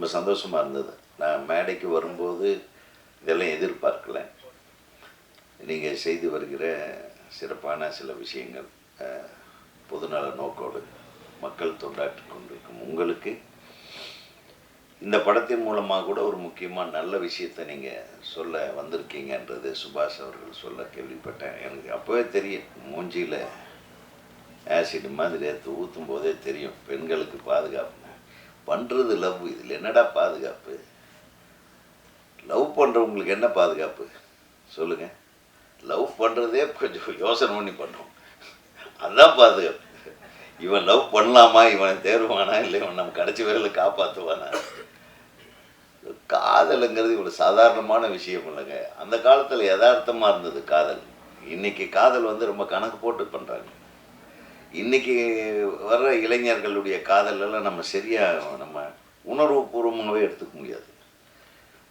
ரொம்ப சந்தோஷமாக இருந்தது. நான் மேடைக்கு வரும்போது இதெல்லாம் எதிர்பார்க்கல. நீங்கள் செய்து வருகிற சிறப்பான சில விஷயங்கள், பொதுநல நோக்கோடு மக்கள் தொண்டாற்றி கொண்டிருக்கும் உங்களுக்கு இந்த படத்தின் மூலமாக கூட ஒரு முக்கியமான நல்ல விஷயத்தை நீங்கள் சொல்ல வந்திருக்கீங்கன்றது சுபாஷ் அவர்கள் சொல்ல கேள்விப்பட்டேன். எனக்கு அப்போவே தெரியும், மூஞ்சியில் ஆசிட் மாதிரி எடுத்து ஊற்றும் போதே தெரியும் பெண்களுக்கு பாதுகாப்பு. பண்ணுறது லவ், இதில் என்னடா பாதுகாப்பு? லவ் பண்ணுறவங்களுக்கு என்ன பாதுகாப்பு சொல்லுங்கள்? லவ் பண்ணுறதே கொஞ்சம் யோசனை பண்ணி பண்ணுறோம், அதுதான் பாதுகாப்பு. இவன் லவ் பண்ணலாமா, இவன் தேர்வானா, இல்லை இவன் நம்ம கடைசி வரையில் காப்பாற்றுவானா? காதலுங்கிறது இவ்வளோ சாதாரணமான விஷயம் இல்லைங்க. அந்த காலத்தில் யதார்த்தமாக இருந்தது காதல். இன்றைக்கி காதல் வந்து ரொம்ப கணக்கு போட்டு பண்ணுறாங்க. இன்றைக்கி வர்ற இளைஞர்களுடைய காதலெல்லாம் நம்ம சரியாக நம்ம உணர்வுபூர்வமாகவே எடுத்துக்க முடியாது.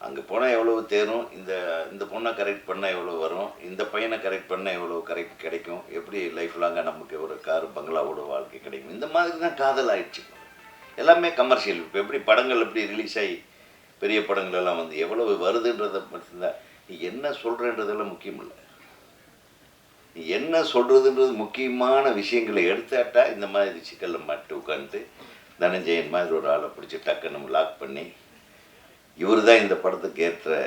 அங்கே போனால் எவ்வளோ தேரும், இந்த பொண்ணை கரெக்ட் பண்ணால் எவ்வளோ வரும், இந்த பையனை கரெக்ட் பண்ணால் எவ்வளோ கரெக்ட் கிடைக்கும், எப்படி லைஃப் லாங்காக நமக்கு ஒரு கார் பங்களாவோட வாழ்க்கை கிடைக்கும், இந்த மாதிரி தான் காதல் ஆயிடுச்சு. எல்லாமே கமர்ஷியல். இப்போ எப்படி படங்கள் எப்படி ரிலீஸ் ஆகி பெரிய படங்கள் எல்லாம் வந்து எவ்வளவு வருதுன்றதை மட்டும்தான். நீ என்ன சொல்கிறன்றதெல்லாம் முக்கியம் இல்லை. நீ என்ன சொல்கிறதுன்றது முக்கியமான விஷயங்களை எடுத்தாட்டா இந்த மாதிரி சிக்கலில் மாட்டு உட்காந்து தனஞ்சயன் மாதிரி ஒரு ஆளை பிடிச்சி டக்குன்னு நம்ம லாக் பண்ணி இவர் தான் இந்த படத்துக்கு ஏற்ற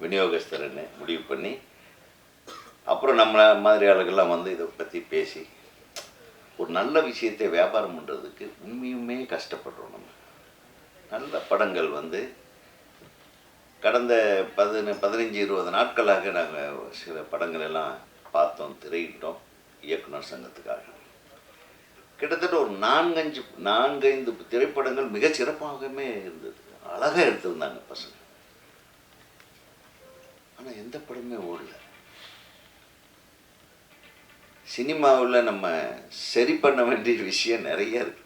விநியோகஸ்தர்னு முடிவு பண்ணி அப்புறம் நம்ம மாதிரி ஆளுகள்லாம் வந்து இதை பற்றி பேசி ஒரு நல்ல விஷயத்தை வியாபாரம் பண்ணுறதுக்கு உண்மையுமே கஷ்டப்படுறோம். நம்ம நல்ல படங்கள் வந்து கடந்த 15-20 நாட்களாக நாங்கள் சில படங்கள் எல்லாம் பார்த்தோம், திரையிட்டோம் இயக்குனர் சங்கத்துக்காக. கிட்டத்தட்ட ஒரு 4-5 திரைப்படங்கள் மிக சிறப்பாகவே இருந்தது, அழகாக எடுத்திருந்தாங்க பசங்க. ஆனால் எந்த படமே ஓடல. சினிமாவில் நம்ம சரி பண்ண வேண்டிய விஷயம் நிறைய இருக்கு.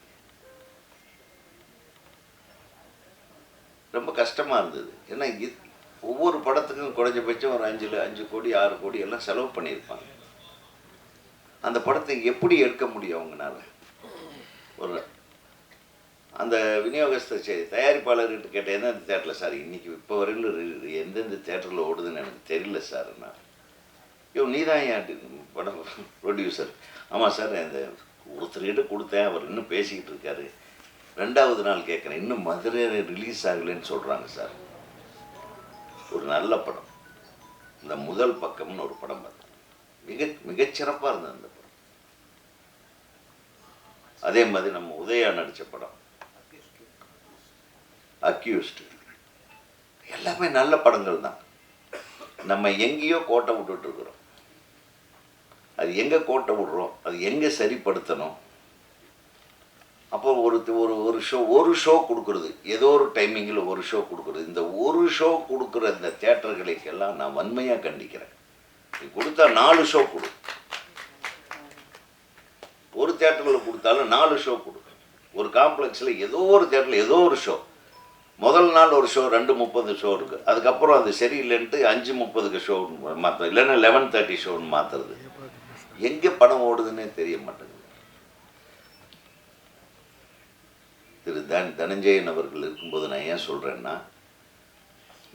ரொம்ப கஷ்டமாக இருந்தது. ஏன்னா ஒவ்வொரு படத்துக்கும் குறைஞ்சபட்சம் ஒரு 5 கோடி 6 கோடி எல்லாம் செலவு பண்ணியிருப்பாங்க. அந்த படத்தை எப்படி எடுக்க முடியும் அவங்களால? ஒரு அந்த விநியோகஸ்த தயாரிப்பாளர்கிட்ட கேட்டேன், எந்தெந்த தேட்டரில் சார் இன்றைக்கி இப்போ வரையில் எந்தெந்த தேட்டரில் ஓடுதுன்னு எனக்கு தெரியல சார். நான் நீ தான் ஏன் படம் ப்ரொடியூசர்? ஆமாம் சார், இந்த ஒருத்தர்கிட்ட கொடுத்தேன், அவர் இன்னும் பேசிக்கிட்டு இருக்காரு. 2வது நாள் கேட்குறேன், இன்னும் மதுரையில் ரிலீஸ் ஆகலைன்னு சொல்கிறாங்க சார். ஒரு நல்ல படம், இந்த முதல் பக்கம்னு ஒரு படம் பார்த்தேன், மிகச்சிறப்பாக இருந்தது அந்த படம். அதே மாதிரி நம்ம உதயா நடித்த படம் அக்யூஸ்டு, எல்லாமே நல்ல படங்கள் தான். நம்ம எங்கேயோ கோட்டை விட்டுட்டுருக்குறோம். அது எங்கே கோட்டை விடுறோம், அது எங்கே சரிப்படுத்தணும். அப்போ ஒரு ஷோ கொடுக்குறது, ஏதோ ஒரு டைமிங்கில் ஒரு ஷோ கொடுக்குறது. இந்த ஒரு ஷோ கொடுக்குற இந்த தியேட்டர்களுக்கெல்லாம் நான் வன்மையாக கண்டிக்கிறேன். நீ கொடுத்தா 4 ஷோ கொடு. ஒரு தியேட்டரில் கொடுத்தாலும் 4 ஷோ கொடு. ஒரு காம்ப்ளெக்ஸில் ஏதோ ஒரு தியேட்டரில் ஏதோ ஒரு ஷோ, முதல் நாள் ஒரு ஷோ 2:30 ஷோ இருக்குது, அதுக்கப்புறம் அது சரியில்லைன்ட்டு 5:30க்கு ஷோ மாற்றுறது, இல்லைன்னா 11:30 ஷோன்னு மாற்றுறது. எங்கே படம் ஓடுதுன்னே தெரிய மாட்டேங்குது. திரு தனஞ்சயன் அவர்கள் இருக்கும்போது நான் ஏன் சொல்கிறேன்னா,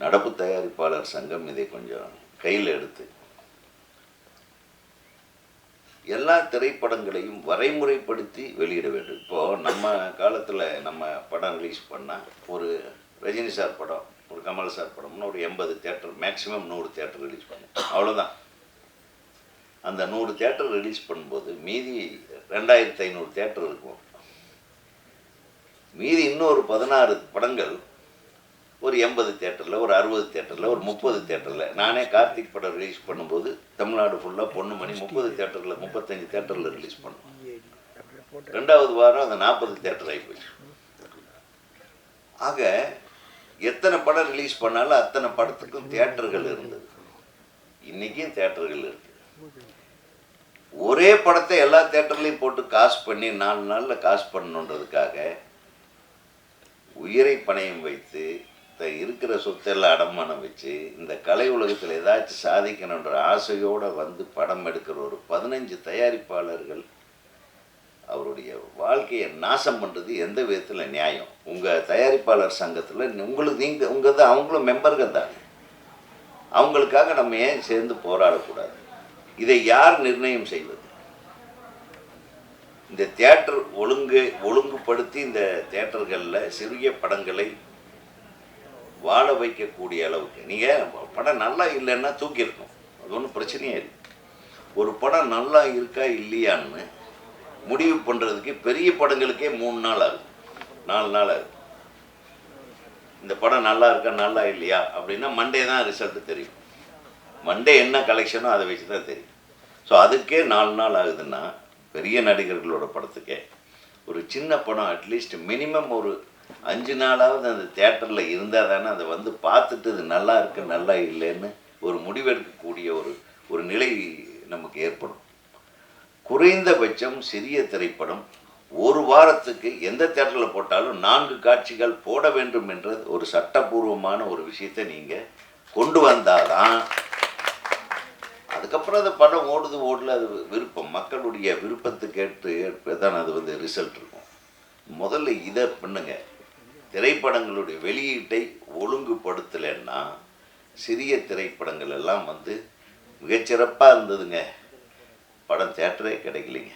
நடப்பு தயாரிப்பாளர் சங்கம் இதை கொஞ்சம் கையில் எடுத்து எல்லா திரைப்படங்களையும் வரைமுறைப்படுத்தி வெளியிட வேண்டும். இப்போது நம்ம காலத்தில் நம்ம படம் ரிலீஸ் பண்ணால், ஒரு ரஜினி சார் படம், ஒரு கமல் சார் படம்னு ஒரு 80 தியேட்டர், மேக்ஸிமம் 100 தியேட்டர் ரிலீஸ் பண்ணோம், அவ்வளோதான். அந்த 100 தியேட்டர் ரிலீஸ் பண்ணும்போது மீதி 2500 தியேட்டர் இருக்கும். மீதி இன்னொரு 16 படங்கள் ஒரு 80 தியேட்டரில், ஒரு 60 தியேட்டரில், ஒரு 30 தியேட்டரில். நானே கார்த்திக் படம் ரிலீஸ் பண்ணும்போது தமிழ்நாடு ஃபுல்லாக பொண்ணுமணி 30 தியேட்டரில் 35 தியேட்டரில் ரிலீஸ் பண்ணோம். 2வது வாரம் அந்த 40 தியேட்டர் ஆகி போச்சு. ஆக எத்தனை படம் ரிலீஸ் பண்ணாலும் அத்தனை படத்துக்கும் தியேட்டர்கள் இருந்தது. இன்றைக்கும் தியேட்டர்கள் இருக்குது. ஒரே படத்தை எல்லா தியேட்டர்லையும் போட்டு காசு பண்ணி 4 நாளில் காசு பண்ணணுன்றதுக்காக உயிரை பணயம் வைத்து இருக்கிற சொத்தெல்லாம் அடமானம் வச்சு இந்த கலை உலகத்தில் ஏதாச்சும் சாதிக்கணுன்ற ஆசையோடு வந்து படம் எடுக்கிற ஒரு 15 தயாரிப்பாளர்கள், அவருடைய வாழ்க்கையை நாசம் பண்ணுறது எந்த விதத்தில் நியாயம்? உங்கள் தயாரிப்பாளர் சங்கத்தில் உங்களுக்கு உங்கள் தான் அவங்களும் மெம்பர்கள் தான். அவங்களுக்காக நம்ம ஏன் சேர்ந்து போராடக்கூடாது? இதை யார் நிர்ணயம் செய்வது? இந்த தியேட்டர் ஒழுங்குபடுத்தி இந்த தியேட்டர்களில் சிறிய படங்களை வாழ வைக்கக்கூடிய அளவுக்கு, நீங்கள் படம் நல்லா இல்லைன்னா தூக்கியிருக்கணும், அது ஒன்றும் பிரச்சனையே இல்லை. ஒரு படம் நல்லா இருக்கா இல்லையான்னு முடிவு பண்ணுறதுக்கு பெரிய படங்களுக்கே 3 நாள் ஆகுது, 4 நாள் ஆகுது. இந்த படம் நல்லா இருக்கா நல்லா இல்லையா அப்படின்னா மண்டே தான் ரிசல்ட்டு தெரியும். மண்டே என்ன கலெக்ஷனோ அதை வச்சு தான் தெரியும். ஸோ அதுக்கே 4 நாள் ஆகுதுன்னா பெரிய நடிகர்களோட படத்துக்கே ஒரு சின்ன படம் அட்லீஸ்ட் மினிமம் ஒரு 5 நாளாவது அந்த தியேட்டரில் இருந்தால் தானே அதை வந்து பார்த்துட்டு இது நல்லா இருக்குது நல்லா இல்லைன்னு ஒரு முடிவெடுக்கக்கூடிய ஒரு நிலை நமக்கு ஏற்படும். குறைந்தபட்சம் சிறிய திரைப்படம் ஒரு வாரத்துக்கு எந்த தியேட்டரில் போட்டாலும் 4 காட்சிகள் போட வேண்டும் என்ற ஒரு சட்டபூர்வமான ஒரு விஷயத்தை நீங்கள் கொண்டு வந்தாதான் அதுக்கப்புறம் அந்த படம் ஓடல, அது விருப்பம், மக்களுடைய விருப்பத்துக்கு தான் அது வந்து ரிசல்ட் இருக்கும். முதல்ல இதை பண்ணுங்க. திரைப்படங்களுடைய வெளியீட்டை ஒழுங்குபடுத்தலைன்னா சிறிய திரைப்படங்கள் எல்லாம் வந்து மிகச்சிறப்பாக இருந்ததுங்க, படம் தியேட்டரே கிடைக்கலைங்க.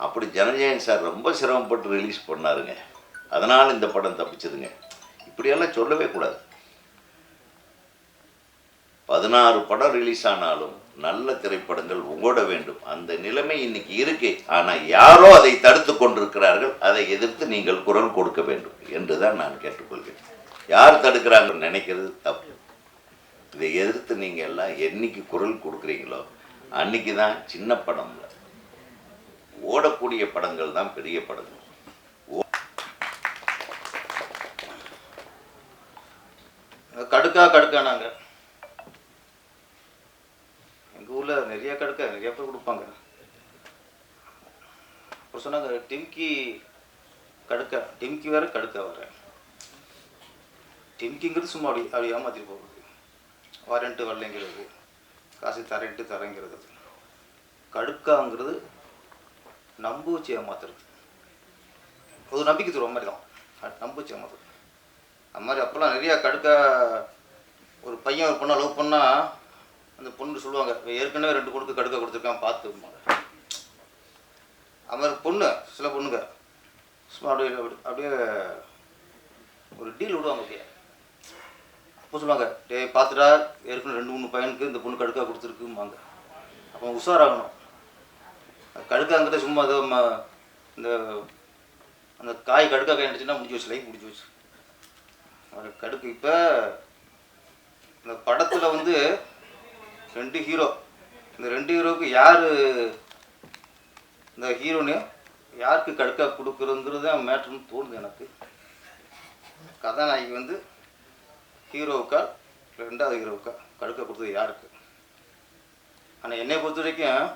அப்படி ஜனநாயகன் சார் ரொம்ப சிரமப்பட்டு ரிலீஸ் பண்ணாருங்க, அதனால் இந்த படம் தப்பிச்சதுங்க. இப்படியெல்லாம் சொல்லவே கூடாது. 16 படம் ரிலீஸ் ஆனாலும் நல்ல திரைப்படங்கள் ஓட வேண்டும், அந்த நிலைமை இன்னைக்கு இருக்கு. ஆனால் யாரோ அதை தடுத்து கொண்டிருக்கிறார்கள், அதை எதிர்த்து நீங்கள் குரல் கொடுக்க வேண்டும் என்று தான் நான் கேட்டுக்கொள்கிறேன். யார் தடுக்கிறாங்கன்னு நினைக்கிறது தப்பு. இதை எதிர்த்து நீங்கள் எல்லாம் என்னைக்கு குரல் கொடுக்குறீங்களோ அன்னைக்கு தான் சின்ன படம்ல ஓடக்கூடிய படங்கள் தான் பெரிய படங்கள். கடுக்கானாங்க எங்கள் ஊரில் நிறைய பேர் கொடுப்பாங்க. அப்புறம் சொன்னாங்க டிம்கி வேறு கடுக்கா வேறு. டிம்கிங்கிறது சும்மா அப்படி ஏமாற்றிட்டு போகிறது, வாரண்ட்டு வரலைங்கிறது, காசு தரேங்கிறது. கடுக்காங்கிறது நம்ப வச்சு ஏமாத்துறது, ஒரு நம்பிக்கை தருவ மாதிரி தான் நம்ப வச்சு ஏமாத்துறது. அது மாதிரி அப்போல்லாம் நிறையா கடுக்கா. ஒரு பையன் ஒரு பொண்ணை லவ் பண்ணால் அந்த பொண்ணு சொல்லுவாங்க, ஏற்கனவே 2 பொண்ணுக்கு கடுக்கா கொடுத்துருக்கான் பார்த்துருப்பாங்க. அது மாதிரி சில பொண்ணுங்க சும்மா அப்படியே ஒரு டீல் விடுவாங்க. அப்படியே அப்போ சொல்லுவாங்க, பார்த்துட்டா ஏற்கனவே 2-3 பையனுக்கு இந்த பொண்ணு கடுக்கா கொடுத்துருக்குமாங்க. அப்போ உஷாராகணும். கடுக்காங்கிறத சும்மா ஏதோ இந்த அந்த காய் கடுக்கா காய் அடிச்சுன்னா முடிஞ்சு வச்சு, லைஃப் முடிஞ்சு வச்சு. கடுக்கு இப்போ இந்த படத்தில் வந்து 2 ஹீரோ, இந்த 2 ஹீரோவுக்கு யார் இந்த ஹீரோனு யாருக்கு கடுக்கா கொடுக்குறதுங்கிறது தான் மேட்ருன்னு தோணுது எனக்கு. கதாநாயகி வந்து ஹீரோவுக்கா 2வது ஹீரோவுக்கா கடுக்கா கொடுத்தது யாருக்கு? ஆனால் என்னை பொறுத்த வரைக்கும்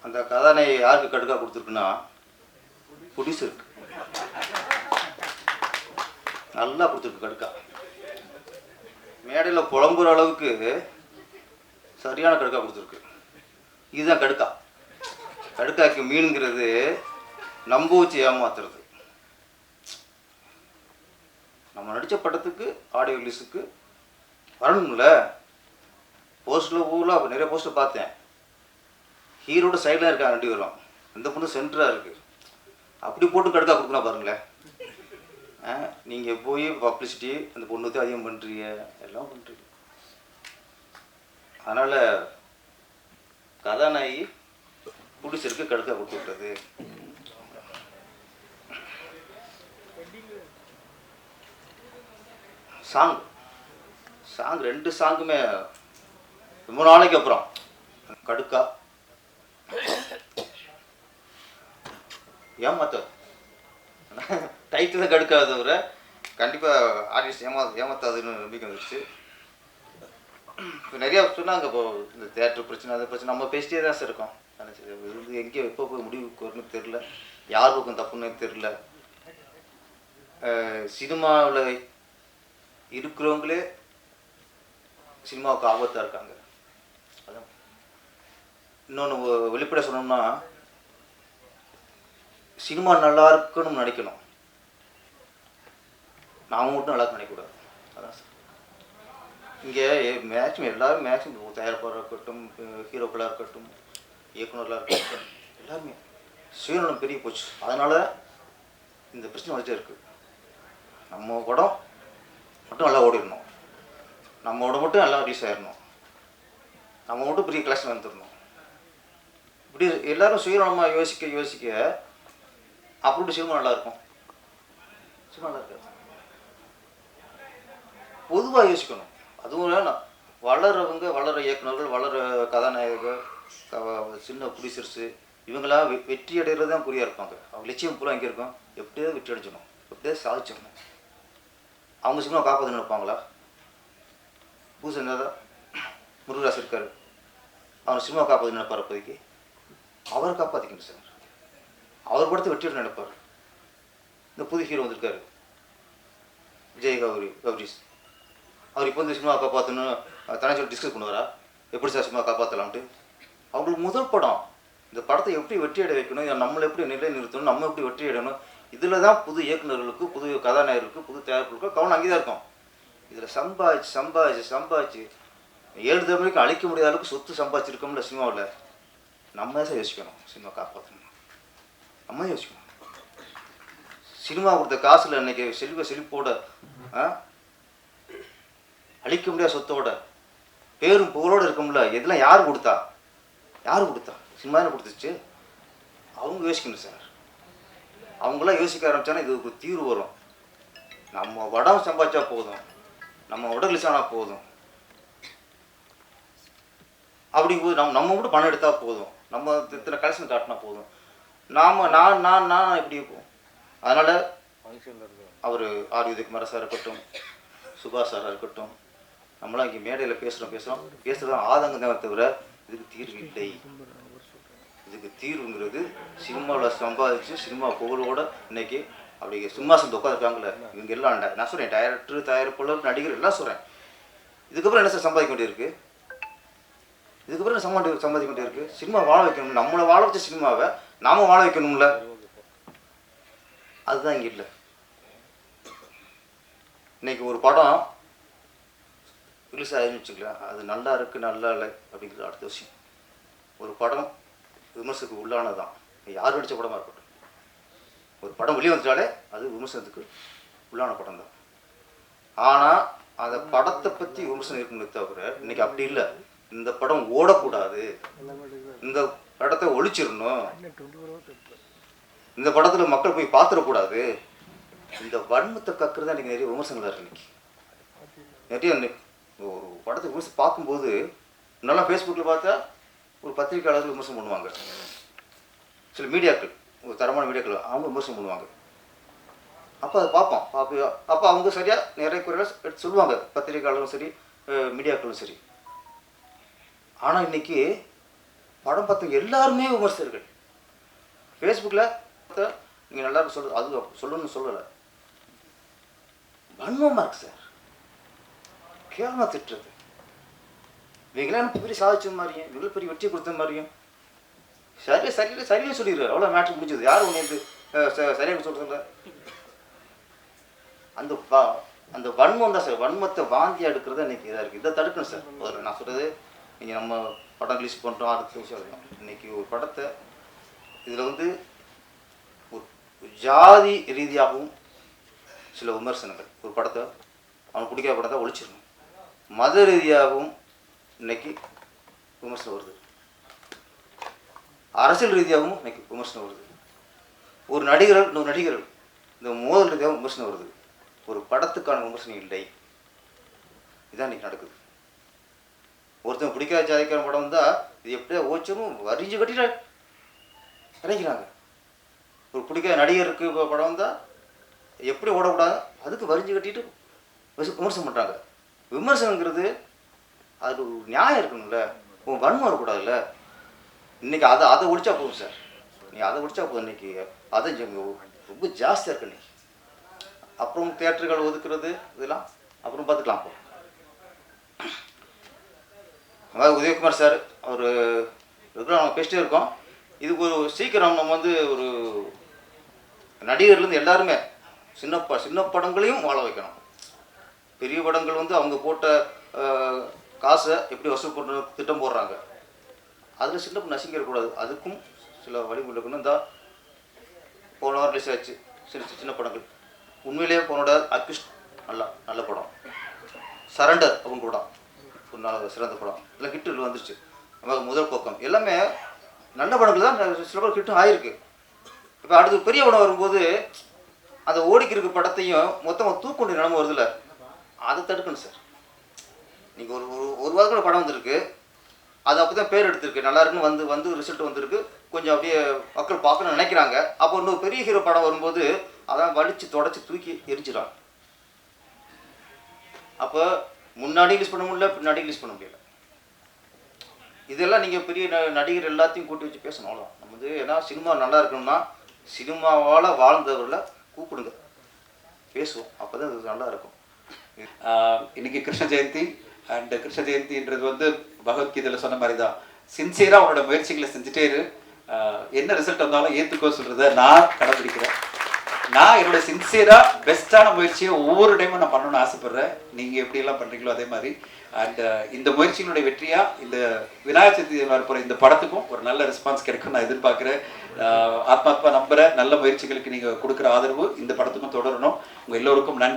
அந்த கதாநாயகி யாருக்கு கடுக்கா கொடுத்துருக்குன்னா ப்ரொடியூசருக்கு நல்லா கொடுத்துருக்கு. கடுக்கா மேடையில் புலம்புற அளவுக்கு சரியான கடுக்கா கொடுத்துருக்கு. இதுதான் கடுக்காக்கு மீனுங்கிறது நம்ப வச்சு ஏமாத்துறது. நம்ம நடித்த படத்துக்கு ஆடியோ ரிலீஸுக்கு வரணும்ல. போஸ்டரில் ஊரில் நிறைய போஸ்டர் பார்த்தேன், ஹீரோட சைடில் இருக்காங்க 2 பேரும், இந்த பொண்ணு சென்டராக இருக்குது. அப்படி போட்டு கடுக்கா கொடுக்கலாம் பாருங்களேன். நீங்கள் போய் பப்ளிசிட்டி அந்த பொண்ணுக்கு அதிகம் பண்ணுறீங்க, எல்லாம் பண்ணுறீங்க. அதனால் கதாநாயகி ப்ரொடியூசருக்கு கடுக்கா கொடுத்து விட்டது. சாங் 2 சாங்குமே ரொம்ப நாளைக்கு அப்புறம் கடுக்கா ஏமாத்த டைட்டில் தான் கடுக்காத தவிர கண்டிப்பாக ஆடியன்ஸ் ஏமாத்தாதுன்னு நம்பிக்கை வந்துடுச்சு. இப்போ நிறையா சொன்னாங்க. இப்போ இந்த தேட்டர் பிரச்சனை அது பிரச்சனை நம்ம பேசிட்டே தான் சார் இருக்கோம். இது எங்கேயோ எப்போ போய் முடிவுக்கு வரணும்னு தெரில, யார் பக்கம் தப்புன்னு தெரில. சினிமாவில் இருக்கிறவங்களே சினிமாவுக்கு ஆபத்தாக இருக்காங்க. அதான் இன்னொன்று வெளிப்படையாக சொன்னோம்னா, சினிமா நல்லா இருக்குன்னு நினைக்கணும், நாம் மட்டும் நல்லா நினைக்கக்கூடாது. அதான் சார் இங்கே மேக்ஸிமம் எல்லோரும் மேக்ஸிமம் தயாரிப்பாளராக இருக்கட்டும், ஹீரோக்களாக இருக்கட்டும், இயக்குநர்களாக இருக்கட்டும், எல்லாருமே சுயநலம் பெரிய போச்சு. அதனால் இந்த பிரச்சனை வந்துட்டே இருக்குது. நம்ம படம் மட்டும் நல்லா ஓடிடணும், நம்மளோட மட்டும் நல்லா ரிலீஸ் ஆகிடணும், நம்ம மட்டும் பெரிய கலெக்ஷன் வந்துடணும். இப்படி எல்லோரும் சுயநலமாக யோசிக்க யோசிக்க அப்படி சினிமா நல்லாயிருக்கும். சினிமா நல்லா இருக்காது. பொதுவாக யோசிக்கணும். அதுவும் வளர்றவங்க, வளர இயக்குநர்கள், வளர கதாநாயகர்கள், சின்ன ப்ரொடியூசர்ஸு இவங்களாம் வெற்றி அடைகிறது தான் குறியாக இருப்பாங்க. அவங்க லட்சியம் பூரா எங்கே இருக்கும், எப்படியாவது வெற்றி அடைச்சிடணும், எப்படியாவது சாதிச்சிடணும். அவங்க சினிமா காப்பாற்ற நினைப்பாங்களா? புதுசு என்னதான் முருகராஜ் இருக்கார், அவர் சினிமா காப்பாற்ற நினைப்பார். அப்போதைக்கு அவரை காப்பாற்றிக்கணும் சார். அவர் படத்தை வெற்றி நினைப்பார். இந்த புது ஹீரோ வந்திருக்காரு விஜய் கௌரிஸ், அவர் இப்போ வந்து சினிமா காப்பாற்றணும் தனி சொல்லி டிஸ்கஸ் பண்ணுவாரா, எப்படி சார் சினிமா காப்பாற்றலான்ட்டு? அவங்களுக்கு முதல் படம், இந்த படத்தை எப்படி வெற்றி அடைய வைக்கணும், நம்மளை எப்படி நிலை நிறுத்தணும், நம்ம எப்படி வெற்றி அடையணும், இதில் தான் புது இயக்குநர்களுக்கு, புது கதாநாயகர்களுக்கு, புது தயாரிப்புகளுக்கு கவனம் அங்கே தான் இருக்கும். இதில் சம்பாதிச்சு 7 தலைமுறைக்கு அழிக்க முடியாத அளவுக்கு சொத்து சம்பாதிச்சிருக்கோம்ல சினிமாவில். நம்ம தான் சார் யோசிக்கணும், சினிமா காப்பாற்றணும், நம்ம யோசிக்கணும். சினிமா கொடுத்த காசில் இன்றைக்கி செழிப்போட அழிக்க முடியாத சொத்தோட பேரும் புகழோடு இருக்கும்ல, இதெல்லாம் யார் கொடுத்தா? சினிமா தானே கொடுத்துச்சு. அவங்க யோசிக்கணும் சார். அவங்களாம் யோசிக்க ஆரம்பித்தானா இதுக்கு தீர்வு வரும். நம்ம படம் சம்பாதிச்சா போதும், நம்ம உடல் ஆனால் போதும், அப்படிங்கும்போது நம்ம மட்டும் பணம் எடுத்தால் போதும், நம்ம இத்தனை கலெக்ஷன் காட்டினா போதும், நான் எப்படி இருக்கும். அதனால் அவர் ஆர் உதயகுமார் சார் இருக்கட்டும், சுபாஷ் சாராக இருக்கட்டும், நம்மளாம் இங்கே மேடையில் பேசுகிறது ஆதங்கம் தான் தவிர இதுக்கு தீர்வு இல்லை. இதுக்கு தீர்வுங்கிறது சினிமாவில் சம்பாதிச்சு சினிமா புகழோட இன்னைக்கு அப்படி சிம்மாசனத்தை உட்காந்துருக்காங்களே இவங்க எல்லாம் நான் சொல்கிறேன், டைரக்டர், தயாரிப்பாளர், நடிகர் எல்லாம் சொல்கிறேன். இதுக்கப்புறம் என்ன சார் சம்பாதிக்க வேண்டியிருக்கு? இதுக்கப்புறம் என்ன சம்பாதிக்க வேண்டியிருக்கு? சினிமா வாழ வைக்கணும். நம்மளை வாழ வச்ச சினிமாவை நாம் வாழ வைக்கணும்ல, அதுதான் இங்கே இல்லை. இன்னைக்கு ஒரு படம் ரிலீஸ் ஆகிடுன்னு வச்சுக்கலாம், அது நல்லா இருக்குது நல்லா இல்லை அப்படிங்கிறது அடுத்த விஷயம். ஒரு படம் விமர்சனத்துக்கு உள்ளானது தான், யார் நடித்த படமாக இருக்கட்டும். ஒரு படம் வெளியே வந்துட்டாலே அது விமர்சனத்துக்கு உள்ளான படம் தான். ஆனால் அந்த படத்தை பற்றி விமர்சனம் இருக்குன்னு தவிர இன்னைக்கு அப்படி இல்லை. இந்த படம் ஓடக்கூடாது, இந்த படத்தை ஒழிச்சிடணும், இந்த படத்தில் மக்கள் போய் பார்த்துடக்கூடாது, இந்த வன்மத்தை கக்குறது தான் இன்றைக்கி நிறைய விமர்சனங்கள் இருக்குது. இன்றைக்கி நிறைய ஒரு படத்தை விமர்சனம் பார்க்கும்போது நல்லா ஃபேஸ்புக்கில் பார்த்தா ஒரு பத்திரிகையாளர்கள் விமர்சனம் பண்ணுவாங்க, சில மீடியாக்கள், ஒரு தரமான மீடியாக்கள் அவங்க விமர்சனம் பண்ணுவாங்க. அப்போ அதை பார்ப்போம். அப்போ அவங்க சரியாக நிறைய குறைகள் எடுத்து சொல்லுவாங்க, பத்திரிகையாளரும் சரி மீடியாக்களும் சரி. ஆனால் இன்றைக்கி படம் பார்த்த எல்லாருமே விமர்சகர்கள். ஃபேஸ்புக்கில் நீங்கள் நல்லா சொல்கிறது அது சொல்லணும்னு சொல்லலை, வன்மமாக இருக்கு சார், கேவலமாக திட்டுறது. இவங்களாம் பெரிய சாதிச்ச மாதிரியும் இவ்வளோ பெரிய வெற்றி கொடுத்த மாதிரியும் சரியாக சொல்லிடுறாரு. அவ்வளோ மேட்ரு முடிஞ்சது. யாரும் ஒன்று வந்து சரியாக சொல்கிறதில்ல. அந்த வன்மம் தான் சார், வன்மத்தை வாந்தி எடுக்கிறது இன்றைக்கி இதாக இருக்குது. இதை தடுக்கணும் சார். முதல்ல நான் சொல்கிறது, நீங்கள் நம்ம படம் ரிலீஸ் பண்ணுறோம், அடுத்த விஷயம் இருக்கும். இன்றைக்கி ஒரு படத்தை இதில் வந்து ஒரு ஜாதி ரீதியாகவும் சில விமர்சனங்கள், ஒரு படத்தை அவனுக்கு பிடிக்காத படத்தை ஒழிச்சிடணும். மத ரீதியாகவும் இன்னைக்கு விமர்சனம் வருது, அரசியல் ரீதியாகவும் இன்னைக்கு விமர்சனம் வருது. ஒரு நடிகர்கள் இன்னொரு நடிகர்கள் இந்த மோதல் ரீதியாகவும் விமர்சனம் வருது. ஒரு படத்துக்கான விமர்சனம் இல்லை. இதுதான் இன்னைக்கு நடக்குது. ஒருத்தன் பிடிக்காத ஜாதிக்கான படம் வந்தால் இது எப்படியா ஓச்சமும் வரிஞ்சு கட்டிட்டு இறங்கிறாங்க. ஒரு பிடிக்காத நடிகருக்கு படம் வந்தால் எப்படி ஓடக்கூடாது அதுக்கு வரிஞ்சு கட்டிட்டு விமர்சனம் பண்ணுறாங்க. விமர்சனங்கிறது அது ஒரு நியாயம் இருக்கணும்ல, உன் வன்மம் வரக்கூடாதுல்ல. இன்றைக்கி அதை ஒழிச்சா போதும் சார். நீங்கள் அதை ஒழிச்சா போதும். இன்றைக்கி அதை ரொம்ப ஜாஸ்தியாக இருக்கு இன்றைக்கி. அப்புறம் தியேட்டர்கள் ஒதுக்குறது இதெல்லாம் அப்புறம் பார்த்துக்கலாம். அதாவது உதயகுமார் சார் அவர் ரெகுலராக நம்ம பேசிட்டே இருக்கோம். இதுக்கு ஒரு சீக்கிரம் நம்ம வந்து ஒரு நடிகர்லேருந்து எல்லாருமே சின்ன படங்களையும் வாழ வைக்கணும். பெரிய படங்கள் வந்து அவங்க போட்ட காசை எப்படி வசூல் பண்ணுற திட்டம் போடுறாங்க, அதில் சின்ன படம் நசிங்கிடக்கூடாது. அதுக்கும் சில வழிமுறை இருக்கணும். இந்த போன வாரம் ரிலீஸ் ஆச்சு சின்ன படங்கள். உண்மையிலேயே போனோட அக்யூஸ்ட் நல்ல படம். சரண்டர் அவங்க படம் ஒரு நல்ல சிறந்த படம். இல்லை ஹிட்டு வந்துருச்சு. நமக்கு முதல் பக்கம் எல்லாமே நல்ல படங்கள் தான், சில படம் ஹிட்டும் ஆயிருக்கு. இப்போ அடுத்து பெரிய படம் வரும்போது அந்த ஓடிக்கிருக்க படத்தையும் மொத்தமாக தூக்கொண்டு நிலம வருதுல்ல, அதை தடுக்கணும் சார். நீங்கள் ஒரு வாரத்தில் படம் வந்திருக்கு, அது அப்போ தான் பேர் எடுத்திருக்கு, நல்லா இருக்குன்னு வந்து ரிசல்ட் வந்திருக்கு, கொஞ்சம் அப்படியே மக்கள் பார்க்கணும்னு நினைக்கிறாங்க. அப்போ இன்னும் பெரிய ஹீரோ படம் வரும்போது அதான் வலிச்சு தொடச்சி தூக்கி எரிஞ்சிடாங்க. அப்போ முன்னாடி ரிலீஸ் பண்ண முடியல, பின்னாடி ரிலீஸ் பண்ண முடியல. இதெல்லாம் நீங்கள் பெரிய நடிகர் எல்லாத்தையும் கூட்டி வச்சு பேசணும். அவ்வளோதான். நம்ம வந்து ஏன்னா சினிமா நல்லா இருக்கணும்னா சினிமாவால் வாழ்ந்தவர்களை கூப்பிடுங்க, பேசுவோம், அப்போ தான் அது நல்லா இருக்கும். இன்னைக்கு கிருஷ்ண ஜெயந்தி. அண்ட் கிருஷ்ண ஜெயந்தின்றது வந்து பகவத்கீதையில் சொன்ன மாதிரி தான், சின்சியராக அவனோட முயற்சிகளை செஞ்சுட்டே இரு, என்ன ரிசல்ட் வந்தாலும் ஏற்றுக்கோ சொல்கிறத நான் கடைபிடிக்கிறேன். நான் என்னோட சின்சியராக பெஸ்ட்டான முயற்சியை ஒவ்வொரு டைமும் நான் பண்ணணும்னு ஆசைப்பட்றேன். நீங்கள் எப்படியெல்லாம் பண்ணுறீங்களோ அதே மாதிரி. அண்ட் இந்த முயற்சியினுடைய வெற்றியாக இந்த விநாயகர் சதுர்த்தி வரப்போகிற இந்த படத்துக்கும் ஒரு நல்ல ரெஸ்பான்ஸ் கிடைக்கும் நான் எதிர்பார்க்குறேன். ஆத்மாத்மா நம்புகிற நல்ல முயற்சிகளுக்கு நீங்கள் கொடுக்குற ஆதரவு இந்த படத்துக்கும் தொடரணும். உங்கள் எல்லோருக்கும் நன்றி.